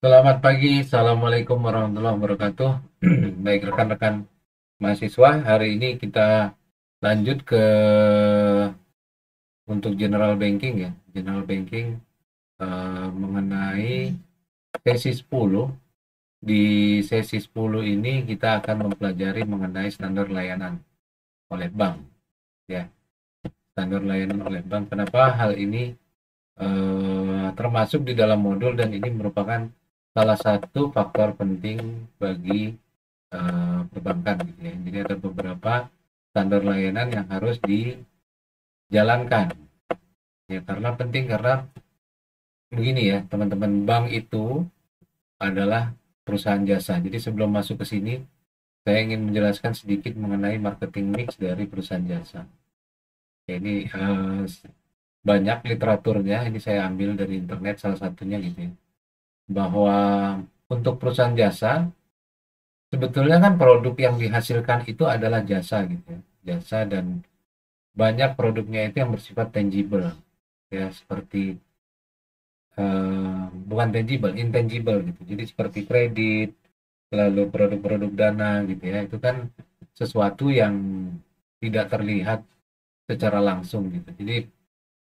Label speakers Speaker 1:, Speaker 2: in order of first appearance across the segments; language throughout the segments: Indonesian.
Speaker 1: Selamat pagi, Assalamualaikum warahmatullahi wabarakatuh. Baik rekan-rekan mahasiswa, hari ini kita lanjut ke untuk general banking ya. General banking mengenai sesi 10. Di sesi 10 ini kita akan mempelajari mengenai standar layanan oleh bank ya. Standar layanan oleh bank. Kenapa hal ini termasuk di dalam modul dan ini merupakan salah satu faktor penting bagi perbankan gitu ya. Jadi ada beberapa standar layanan yang harus dijalankan. Ya, karena penting karena begini ya, teman-teman, bank itu adalah perusahaan jasa. Jadi sebelum masuk ke sini, saya ingin menjelaskan sedikit mengenai marketing mix dari perusahaan jasa. Ya, ini banyak literaturnya, ini saya ambil dari internet salah satunya gitu ya. Bahwa untuk perusahaan jasa, sebetulnya kan produk yang dihasilkan itu adalah jasa gitu ya. Jasa dan banyak produknya itu yang bersifat tangible ya seperti bukan tangible, intangible gitu. Jadi seperti kredit, lalu produk-produk dana gitu ya. Itu kan sesuatu yang tidak terlihat secara langsung gitu. Jadi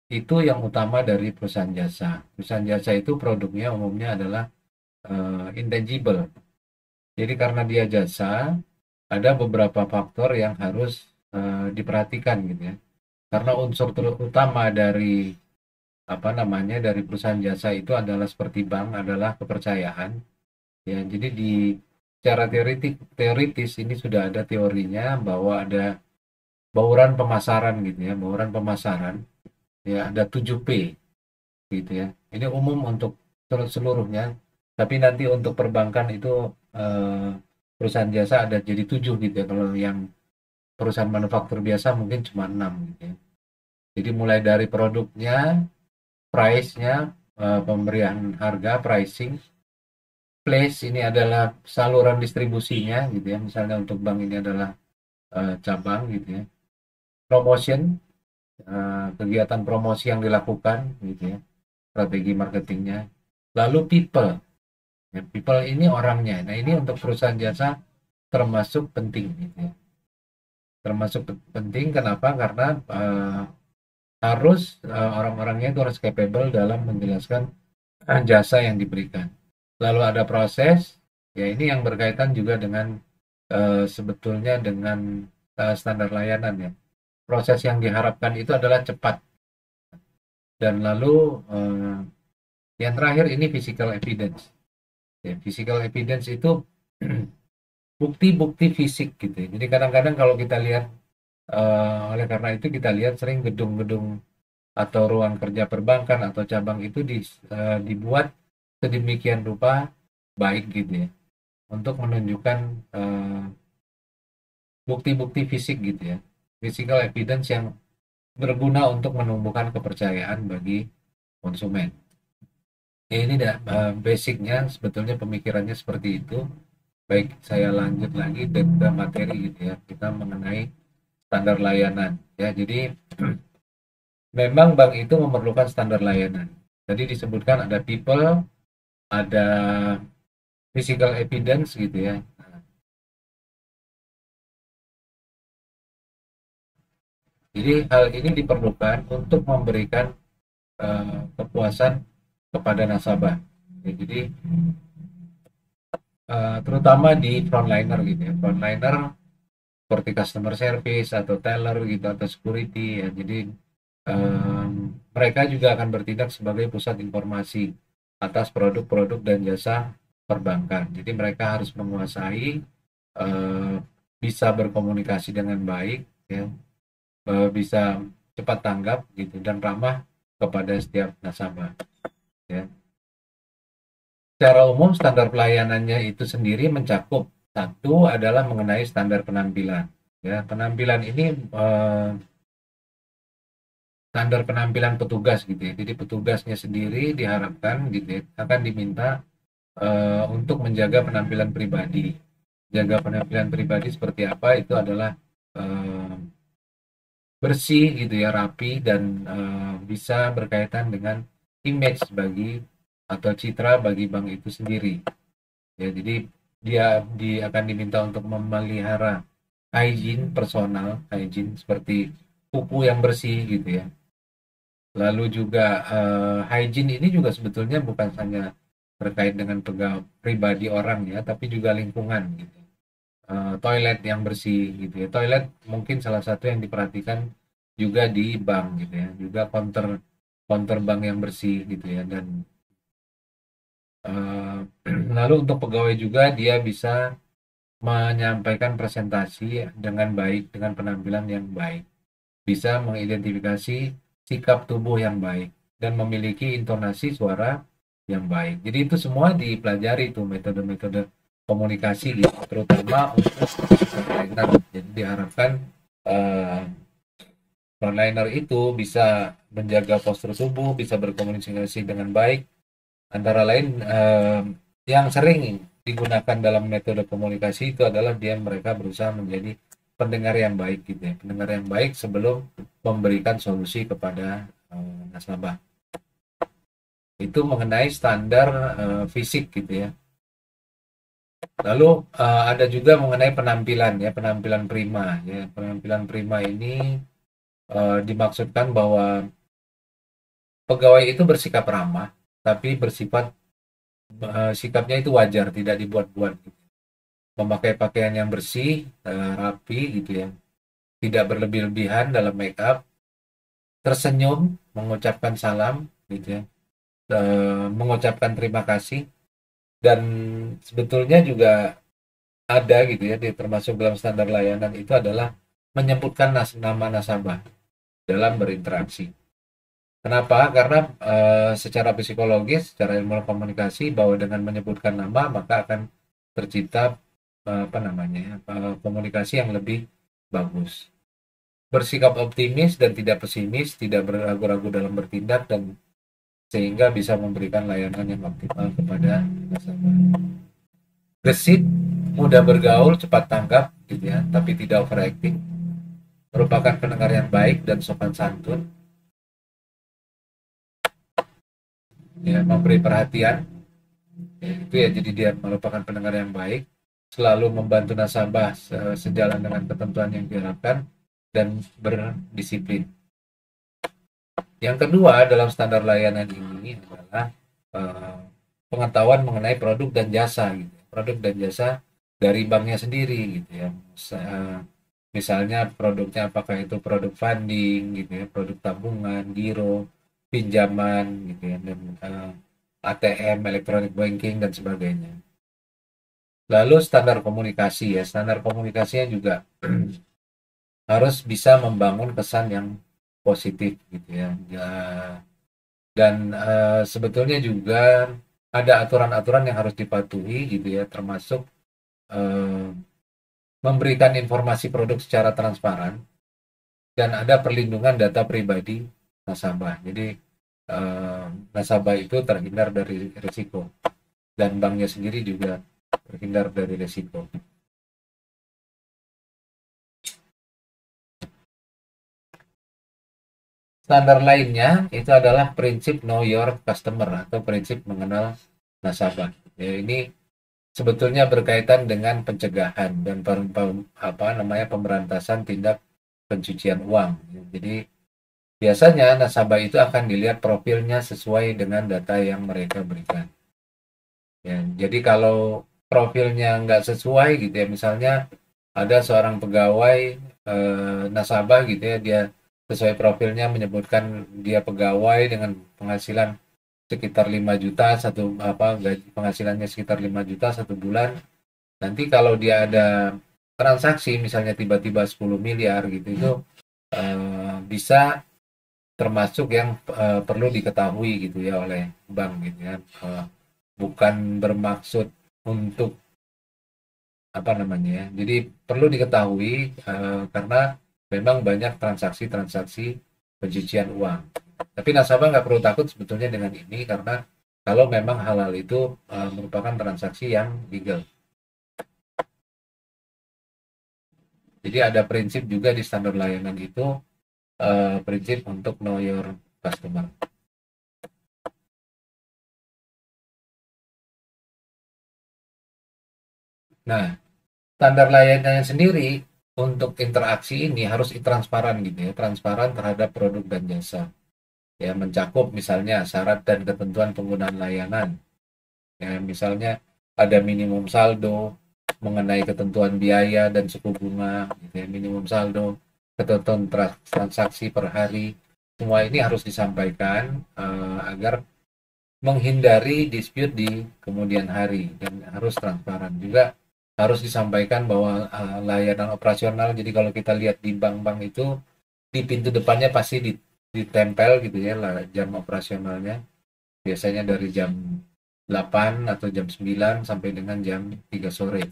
Speaker 1: itu yang utama dari perusahaan jasa. Perusahaan jasa itu produknya umumnya adalah intangible. Jadi karena dia jasa, ada beberapa faktor yang harus diperhatikan gitu ya. Karena unsur utama dari apa namanya dari perusahaan jasa itu adalah seperti bank adalah kepercayaan ya. Jadi di secara teoritis ini sudah ada teorinya bahwa ada bauran pemasaran gitu ya, bauran pemasaran ya, ada 7P gitu ya. Ini umum untuk seluruhnya, tapi nanti untuk perbankan itu eh, perusahaan jasa ada jadi 7 gitu ya. Kalau yang perusahaan manufaktur biasa mungkin cuma 6 gitu ya. Jadi mulai dari produknya, price-nya, pemberian harga, pricing, place ini adalah saluran distribusinya gitu ya. Misalnya untuk bank ini adalah cabang gitu ya. Promotion, kegiatan promosi yang dilakukan gitu ya. Strategi marketingnya. Lalu people. Ya, people ini orangnya. Nah, ini untuk perusahaan jasa termasuk penting gitu ya. Termasuk penting kenapa? Karena harus orang-orangnya itu harus capable dalam menjelaskan jasa yang diberikan. Lalu ada proses, ya ini yang berkaitan juga dengan sebetulnya dengan standar layanan ya. Proses yang diharapkan itu adalah cepat. Dan lalu yang terakhir ini physical evidence. Ya, physical evidence itu bukti-bukti fisik gitu ya. Jadi kadang-kadang kalau kita lihat, oleh karena itu kita lihat sering gedung-gedung atau ruang kerja perbankan atau cabang itu dibuat sedemikian rupa baik gitu ya untuk menunjukkan bukti-bukti fisik gitu ya, physical evidence yang berguna untuk menumbuhkan kepercayaan bagi konsumen. Ya, ini basicnya sebetulnya pemikirannya seperti itu. Baik, saya lanjut lagi ke materi gitu ya, kita mengenai standar layanan ya. Jadi memang bank itu memerlukan standar layanan. Tadi disebutkan ada people, ada physical evidence gitu ya. Jadi hal ini diperlukan untuk memberikan kepuasan kepada nasabah. Ya, jadi terutama di frontliner gitu ya. Frontliner seperti customer service atau teller gitu atau security ya. Jadi mereka juga akan bertindak sebagai pusat informasi atas produk-produk dan jasa perbankan. Jadi mereka harus menguasai, eh, bisa berkomunikasi dengan baik ya, bisa cepat tanggap gitu dan ramah kepada setiap nasabah ya. Secara umum standar pelayanannya itu sendiri mencakup satu adalah mengenai standar penampilan ya. Penampilan ini standar penampilan petugas gitu ya. Jadi petugasnya sendiri diharapkan gitu ya, akan diminta untuk menjaga penampilan pribadi. Jaga penampilan pribadi seperti apa itu adalah eh, bersih gitu ya, rapi dan bisa berkaitan dengan image bagi atau citra bagi bank itu sendiri. Ya, jadi dia akan diminta untuk memelihara hygiene personal, hygiene seperti kuku yang bersih gitu ya. Lalu juga hygiene ini juga sebetulnya bukan hanya terkait dengan pegawai pribadi orang ya, tapi juga lingkungan gitu. Toilet yang bersih gitu ya. Toilet mungkin salah satu yang diperhatikan juga di bank gitu ya. Juga counter counter bank yang bersih gitu ya. Dan eh, lalu untuk pegawai juga dia bisa menyampaikan presentasi dengan baik, dengan penampilan yang baik, bisa mengidentifikasi sikap tubuh yang baik, dan memiliki intonasi suara yang baik. Jadi itu semua dipelajari tuh metode-metode komunikasi gitu, terutama untuk frontliner. Jadi diharapkan uh, frontliner itu bisa menjaga postur tubuh, bisa berkomunikasi dengan baik, antara lain yang sering digunakan dalam metode komunikasi itu adalah mereka berusaha menjadi pendengar yang baik gitu ya, pendengar yang baik sebelum memberikan solusi kepada nasabah. Itu mengenai standar fisik gitu ya. Lalu ada juga mengenai penampilan ya, penampilan prima ya. Penampilan prima ini dimaksudkan bahwa pegawai itu bersikap ramah, tapi sikapnya itu wajar, tidak dibuat-buat gitu. Memakai pakaian yang bersih, rapi gitu ya, tidak berlebih-lebihan dalam make up, tersenyum, mengucapkan salam gitu ya, mengucapkan terima kasih, dan sebetulnya juga ada gitu ya, termasuk dalam standar layanan itu adalah menyebutkan nama nasabah dalam berinteraksi. Kenapa? Karena secara psikologis, secara ilmu komunikasi, bahwa dengan menyebutkan nama maka akan tercipta apa namanya komunikasi yang lebih bagus. Bersikap optimis dan tidak pesimis, tidak beragu-ragu dalam bertindak, dan sehingga bisa memberikan layanan yang optimal kepada nasabah. Gesit, mudah bergaul, cepat tanggap, gitu ya, tapi tidak overacting. Merupakan pendengar yang baik dan sopan santun, ya, memberi perhatian, ya, itu ya, jadi dia merupakan pendengar yang baik, selalu membantu nasabah sejalan dengan ketentuan yang diharapkan, dan berdisiplin. Yang kedua dalam standar layanan ini adalah uh, pengetahuan mengenai produk dan jasa gitu. Produk dan jasa dari banknya sendiri gitu ya. Misalnya produknya apakah itu produk funding gitu ya, produk tabungan, giro, pinjaman gitu ya, dan ATM, electronic banking dan sebagainya. Lalu standar komunikasi ya, standar komunikasinya juga harus bisa membangun kesan yang positif gitu ya. Dan sebetulnya juga ada aturan-aturan yang harus dipatuhi gitu ya, termasuk uh, memberikan informasi produk secara transparan, dan ada perlindungan data pribadi nasabah. Jadi nasabah itu terhindar dari risiko, dan banknya sendiri juga terhindar dari risiko. Standar lainnya itu adalah prinsip know your customer atau prinsip mengenal nasabah. Ya, ini sebetulnya berkaitan dengan pencegahan dan pemberantasan tindak pencucian uang. Jadi biasanya nasabah itu akan dilihat profilnya sesuai dengan data yang mereka berikan. Ya, jadi kalau profilnya nggak sesuai gitu ya, misalnya ada seorang pegawai nasabah gitu ya, dia sesuai profilnya menyebutkan dia pegawai dengan penghasilan sekitar 5 juta gaji penghasilannya sekitar 5 juta satu bulan. Nanti kalau dia ada transaksi misalnya tiba-tiba 10 miliar gitu, itu bisa termasuk yang perlu diketahui gitu ya oleh bank gitu ya. Bukan bermaksud untuk apa namanya ya. Jadi perlu diketahui karena memang banyak transaksi-transaksi pencucian uang. Tapi nasabah nggak perlu takut sebetulnya dengan ini, karena kalau memang halal itu merupakan transaksi yang legal. Jadi ada prinsip juga di standar layanan itu, prinsip untuk know your customer. Nah, standar layanannya sendiri untuk interaksi ini harus transparan gitu ya, transparan terhadap produk dan jasa. Ya, mencakup misalnya syarat dan ketentuan penggunaan layanan. Ya, misalnya ada minimum saldo, mengenai ketentuan biaya dan suku bunga, gitu ya, minimum saldo, ketentuan transaksi per hari, semua ini harus disampaikan agar menghindari dispute di kemudian hari dan harus transparan juga. Harus disampaikan bahwa layanan operasional, jadi kalau kita lihat di bank-bank itu di pintu depannya pasti ditempel gitu ya lah jam operasionalnya, biasanya dari jam 8 atau jam 9 sampai dengan jam 3 sore.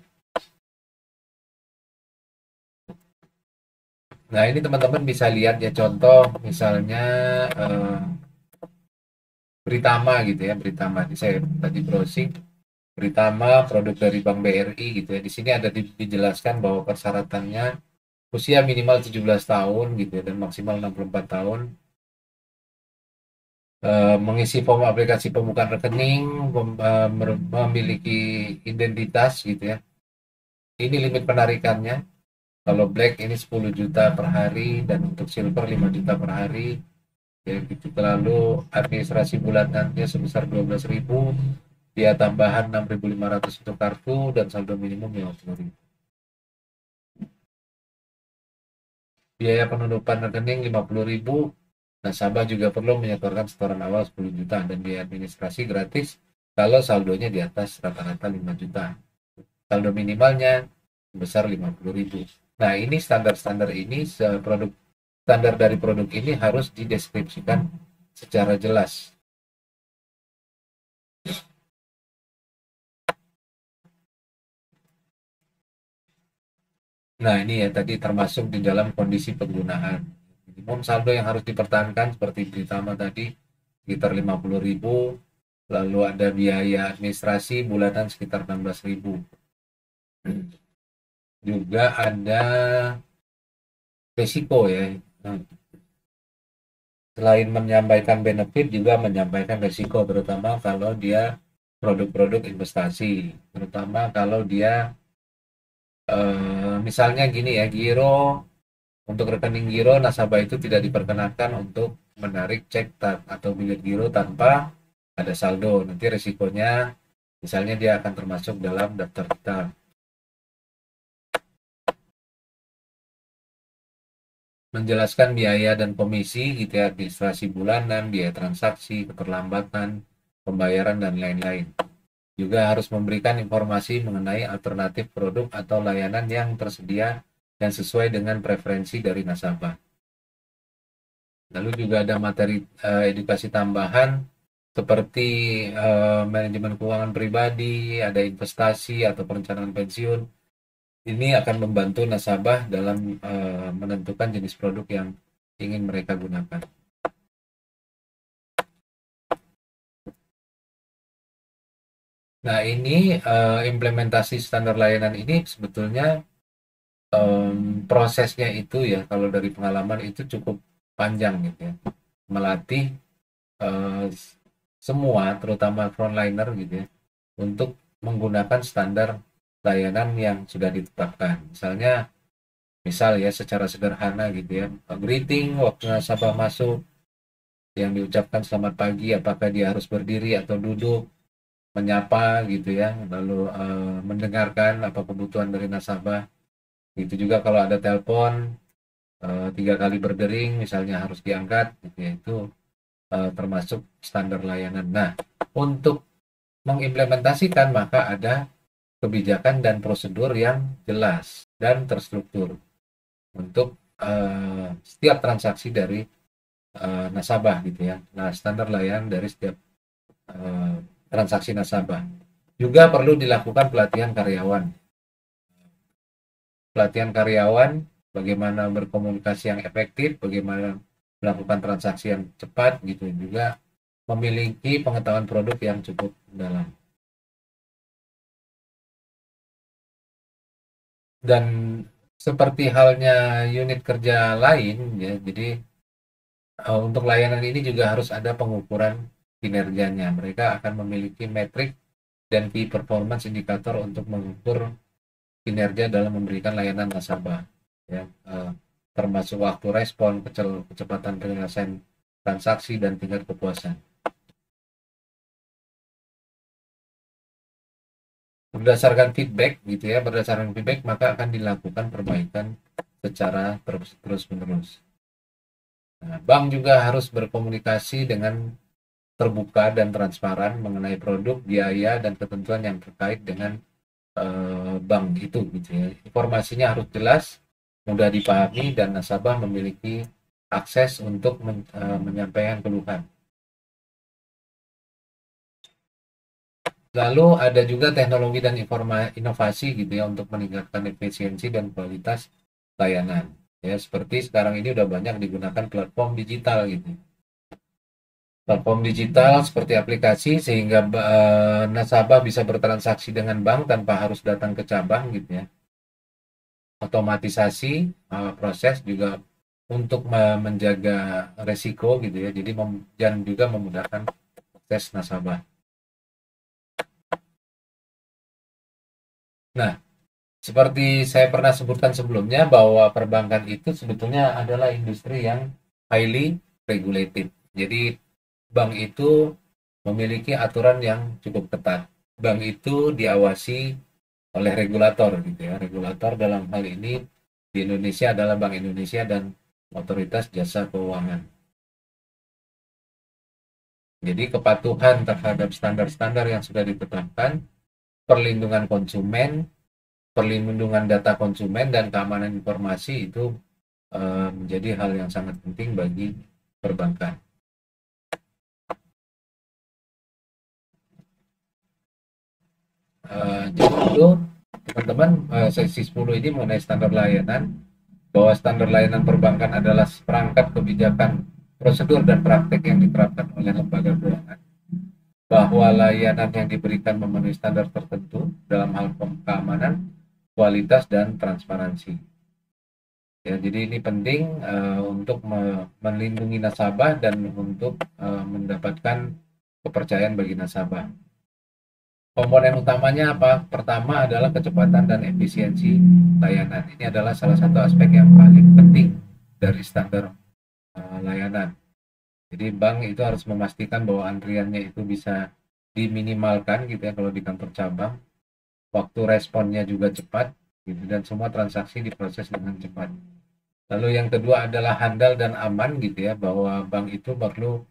Speaker 1: Nah, ini teman-teman bisa lihat ya contoh misalnya eh, Britama gitu ya, Britama. Saya tadi browsing Britama produk dari Bank BRI gitu ya. Di sini ada dijelaskan bahwa persyaratannya usia minimal 17 tahun gitu ya dan maksimal 64 tahun. Mengisi form aplikasi pembukaan rekening, memiliki identitas gitu ya. Ini limit penarikannya. Kalau black ini 10 juta per hari dan untuk silver 5 juta per hari. Ya gitu. Lalu administrasi bulanannya sebesar 12.000, biaya tambahan 6.500 untuk kartu dan saldo minimum 50.000. Biaya penutupan rekening 50.000. Nasabah juga perlu menyetorkan setoran awal 10 juta dan biaya administrasi gratis kalau saldonya di atas rata-rata 5 juta. Saldo minimalnya sebesar 50.000. Nah, ini standar-standar ini produk standar dari produk ini harus dideskripsikan secara jelas. Nah, ini ya tadi termasuk di dalam kondisi penggunaan. Minimum saldo yang harus dipertahankan seperti pertama tadi sekitar 50.000, lalu ada biaya administrasi bulanan sekitar 16.000. Juga ada risiko ya. Nah, selain menyampaikan benefit juga menyampaikan risiko, terutama kalau dia produk-produk investasi, terutama kalau dia misalnya gini ya, giro. Untuk rekening giro, nasabah itu tidak diperkenankan untuk menarik cek atau bilet giro tanpa ada saldo. Nanti resikonya, misalnya dia akan termasuk dalam daftar kita. Menjelaskan biaya dan komisi, gitu ya, administrasi bulanan, biaya transaksi, keterlambatan, pembayaran, dan lain-lain. Juga harus memberikan informasi mengenai alternatif produk atau layanan yang tersedia dan sesuai dengan preferensi dari nasabah. Lalu juga ada materi edukasi tambahan seperti manajemen keuangan pribadi, ada investasi atau perencanaan pensiun. Ini akan membantu nasabah dalam menentukan jenis produk yang ingin mereka gunakan. Nah, ini implementasi standar layanan ini sebetulnya prosesnya itu ya, kalau dari pengalaman itu cukup panjang gitu ya. Melatih eh, semua, terutama frontliner gitu ya, untuk menggunakan standar layanan yang sudah ditetapkan. Misal ya secara sederhana gitu ya, greeting waktu nasabah masuk yang diucapkan selamat pagi, apakah dia harus berdiri atau duduk, menyapa gitu ya, lalu mendengarkan apa kebutuhan dari nasabah. Itu juga kalau ada telepon 3 kali berdering misalnya harus diangkat gitu ya, itu termasuk standar layanan. Nah, untuk mengimplementasikan maka ada kebijakan dan prosedur yang jelas dan terstruktur untuk setiap transaksi dari nasabah gitu ya. Nah, standar layanan dari setiap transaksi nasabah. Juga perlu dilakukan pelatihan karyawan. Pelatihan karyawan bagaimana berkomunikasi yang efektif, bagaimana melakukan transaksi yang cepat gitu, juga memiliki pengetahuan produk yang cukup dalam. Dan seperti halnya unit kerja lain ya, jadi untuk layanan ini juga harus ada pengukuran kinerjanya. Mereka akan memiliki metrik dan key performance indikator untuk mengukur kinerja dalam memberikan layanan nasabah, ya, termasuk waktu respon, kecepatan penyelesaian transaksi, dan tingkat kepuasan. Berdasarkan feedback gitu ya, berdasarkan feedback maka akan dilakukan perbaikan secara terus-menerus. Nah, bank juga harus berkomunikasi dengan terbuka dan transparan mengenai produk, biaya, dan ketentuan yang terkait dengan bank itu gitu ya. Informasinya harus jelas, mudah dipahami, dan nasabah memiliki akses untuk menyampaikan keluhan. Lalu ada juga teknologi dan inovasi gitu ya untuk meningkatkan efisiensi dan kualitas layanan. Ya, seperti sekarang ini udah banyak digunakan platform digital gitu. Platform digital seperti aplikasi sehingga nasabah bisa bertransaksi dengan bank tanpa harus datang ke cabang gitu ya. Otomatisasi proses juga untuk menjaga resiko gitu ya. Jadi dan juga memudahkan proses nasabah. Nah, seperti saya pernah sebutkan sebelumnya bahwa perbankan itu sebetulnya adalah industri yang highly regulated. Jadi bank itu memiliki aturan yang cukup ketat. Bank itu diawasi oleh regulator gitu ya. Regulator dalam hal ini di Indonesia adalah Bank Indonesia dan Otoritas Jasa Keuangan. Jadi kepatuhan terhadap standar-standar yang sudah ditetapkan, perlindungan konsumen, perlindungan data konsumen, dan keamanan informasi itu menjadi hal yang sangat penting bagi perbankan. Jadi itu teman-teman, sesi 10 ini mengenai standar layanan, bahwa standar layanan perbankan adalah perangkat kebijakan, prosedur, dan praktek yang diterapkan oleh lembaga keuangan, bahwa layanan yang diberikan memenuhi standar tertentu dalam hal keamanan, kualitas, dan transparansi. Ya, jadi ini penting untuk melindungi nasabah dan untuk mendapatkan kepercayaan bagi nasabah. Komponen utamanya apa? Pertama adalah kecepatan dan efisiensi layanan. Ini adalah salah satu aspek yang paling penting dari standar layanan. Jadi bank itu harus memastikan bahwa antriannya itu bisa diminimalkan gitu ya kalau di kantor cabang. Waktu responnya juga cepat gitu, dan semua transaksi diproses dengan cepat. Lalu yang kedua adalah handal dan aman gitu ya, bahwa bank itu perlu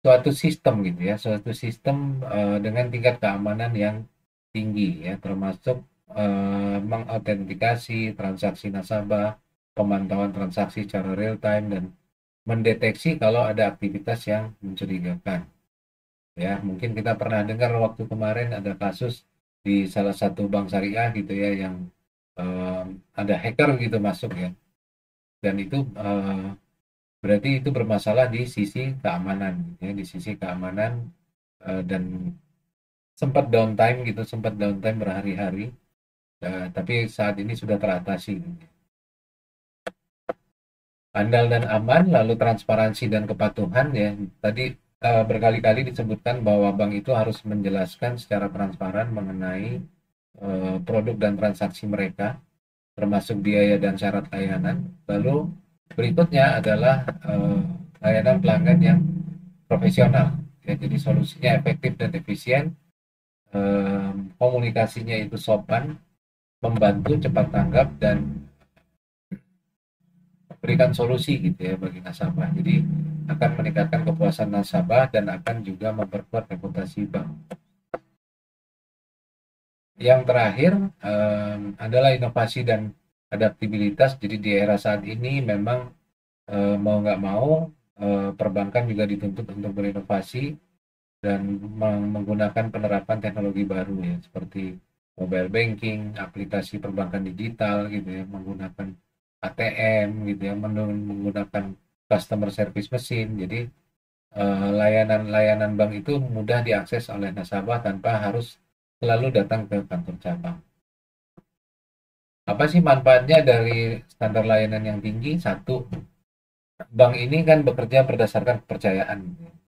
Speaker 1: suatu sistem gitu ya, suatu sistem dengan tingkat keamanan yang tinggi ya, termasuk mengautentikasi transaksi nasabah, pemantauan transaksi secara real time, dan mendeteksi kalau ada aktivitas yang mencurigakan. Ya, mungkin kita pernah dengar waktu kemarin ada kasus di salah satu bank syariah gitu ya, yang ada hacker gitu masuk ya, dan itu berarti itu bermasalah di sisi keamanan ya, di sisi keamanan, dan sempat downtime gitu, sempat downtime berhari-hari, tapi saat ini sudah teratasi gitu. Andal dan aman, lalu transparansi dan kepatuhan ya. Tadi berkali-kali disebutkan bahwa bank itu harus menjelaskan secara transparan mengenai produk dan transaksi mereka, termasuk biaya dan syarat layanan. Lalu berikutnya adalah layanan pelanggan yang profesional. Ya, jadi solusinya efektif dan efisien, komunikasinya itu sopan, membantu, cepat tanggap, dan berikan solusi gitu ya bagi nasabah. Jadi akan meningkatkan kepuasan nasabah dan akan juga memperkuat reputasi bank. Yang terakhir adalah inovasi dan adaptabilitas. Jadi di era saat ini memang mau nggak mau perbankan juga dituntut untuk berinovasi dan menggunakan penerapan teknologi baru ya, seperti mobile banking, aplikasi perbankan digital gitu ya, menggunakan ATM gitu ya, menggunakan customer service mesin. Jadi layanan-layanan bank itu mudah diakses oleh nasabah tanpa harus selalu datang ke kantor cabang. Apa sih manfaatnya dari standar layanan yang tinggi? Satu, bank ini kan bekerja berdasarkan kepercayaan.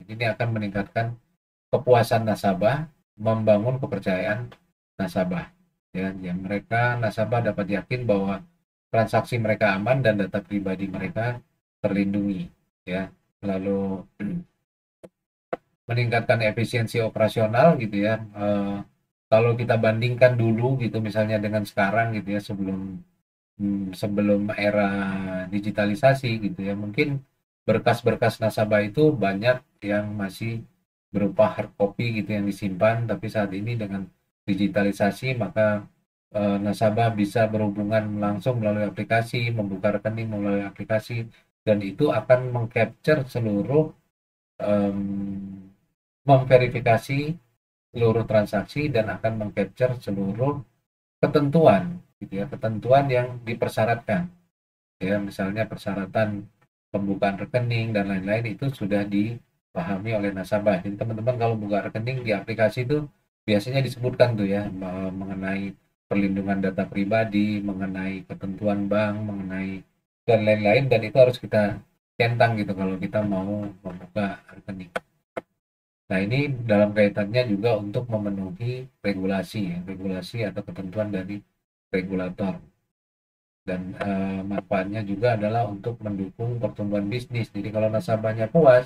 Speaker 1: Jadi ini akan meningkatkan kepuasan nasabah, membangun kepercayaan nasabah. ya, yang mereka nasabah dapat yakin bahwa transaksi mereka aman dan data pribadi mereka terlindungi, ya. Lalu meningkatkan efisiensi operasional gitu ya. Kalau kita bandingkan dulu gitu misalnya dengan sekarang gitu ya, sebelum era digitalisasi gitu ya, mungkin berkas-berkas nasabah itu banyak yang masih berupa hard copy gitu yang disimpan, tapi saat ini dengan digitalisasi maka nasabah bisa berhubungan langsung melalui aplikasi, membuka rekening melalui aplikasi, dan itu akan mengcapture seluruh, memverifikasi seluruh transaksi dan akan mengcapture seluruh ketentuan gitu ya, ketentuan yang dipersyaratkan, ya, misalnya persyaratan pembukaan rekening dan lain-lain itu sudah dipahami oleh nasabah. Jadi teman-teman kalau buka rekening di aplikasi itu biasanya disebutkan tuh ya, mengenai perlindungan data pribadi, mengenai ketentuan bank, mengenai dan lain-lain, dan itu harus kita centang gitu kalau kita mau membuka rekening. Nah, ini dalam kaitannya juga untuk memenuhi regulasi, ya, regulasi atau ketentuan dari regulator. Dan manfaatnya juga adalah untuk mendukung pertumbuhan bisnis. Jadi kalau nasabahnya puas,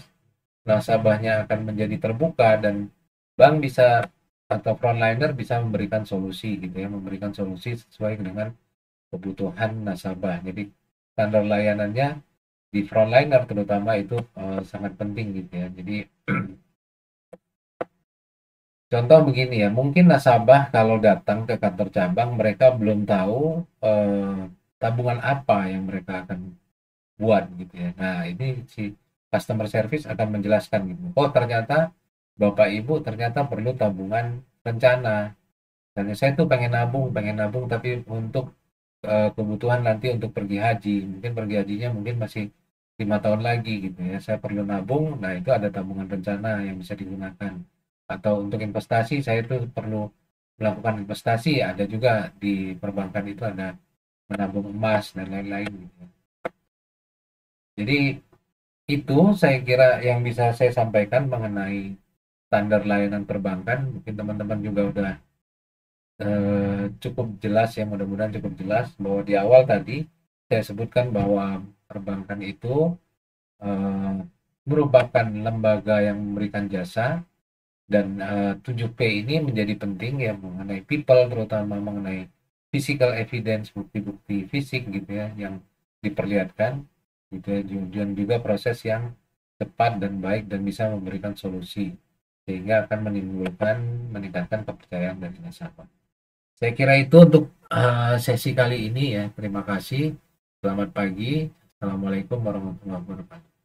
Speaker 1: nasabahnya akan menjadi terbuka dan bank bisa atau frontliner bisa memberikan solusi gitu ya, memberikan solusi sesuai dengan kebutuhan nasabah. Jadi standar layanannya di frontliner terutama itu sangat penting gitu ya. Jadi contoh begini ya, mungkin nasabah kalau datang ke kantor cabang mereka belum tahu tabungan apa yang mereka akan buat gitu ya. Nah, ini si customer service akan menjelaskan gitu. Oh, ternyata Bapak Ibu ternyata perlu tabungan rencana. Dan saya tuh pengen nabung tapi untuk kebutuhan nanti untuk pergi haji. Mungkin pergi hajinya mungkin masih 5 tahun lagi gitu ya. Saya perlu nabung, nah itu ada tabungan rencana yang bisa digunakan. Atau untuk investasi, saya tuh perlu melakukan investasi, ada juga di perbankan itu ada menabung emas dan lain-lain gitu ya. Jadi itu saya kira yang bisa saya sampaikan mengenai standar layanan perbankan. Mungkin teman-teman juga udah cukup jelas ya, mudah-mudahan cukup jelas bahwa di awal tadi saya sebutkan bahwa perbankan itu eh, merupakan lembaga yang memberikan jasa, dan 7P ini menjadi penting ya mengenai people, terutama mengenai physical evidence, bukti-bukti fisik gitu ya yang diperlihatkan gitu ya, dan juga proses yang cepat dan baik dan bisa memberikan solusi sehingga akan meningkatkan kepercayaan dari nasabah. Saya kira itu untuk sesi kali ini ya. Terima kasih. Selamat pagi. Assalamualaikum warahmatullahi wabarakatuh.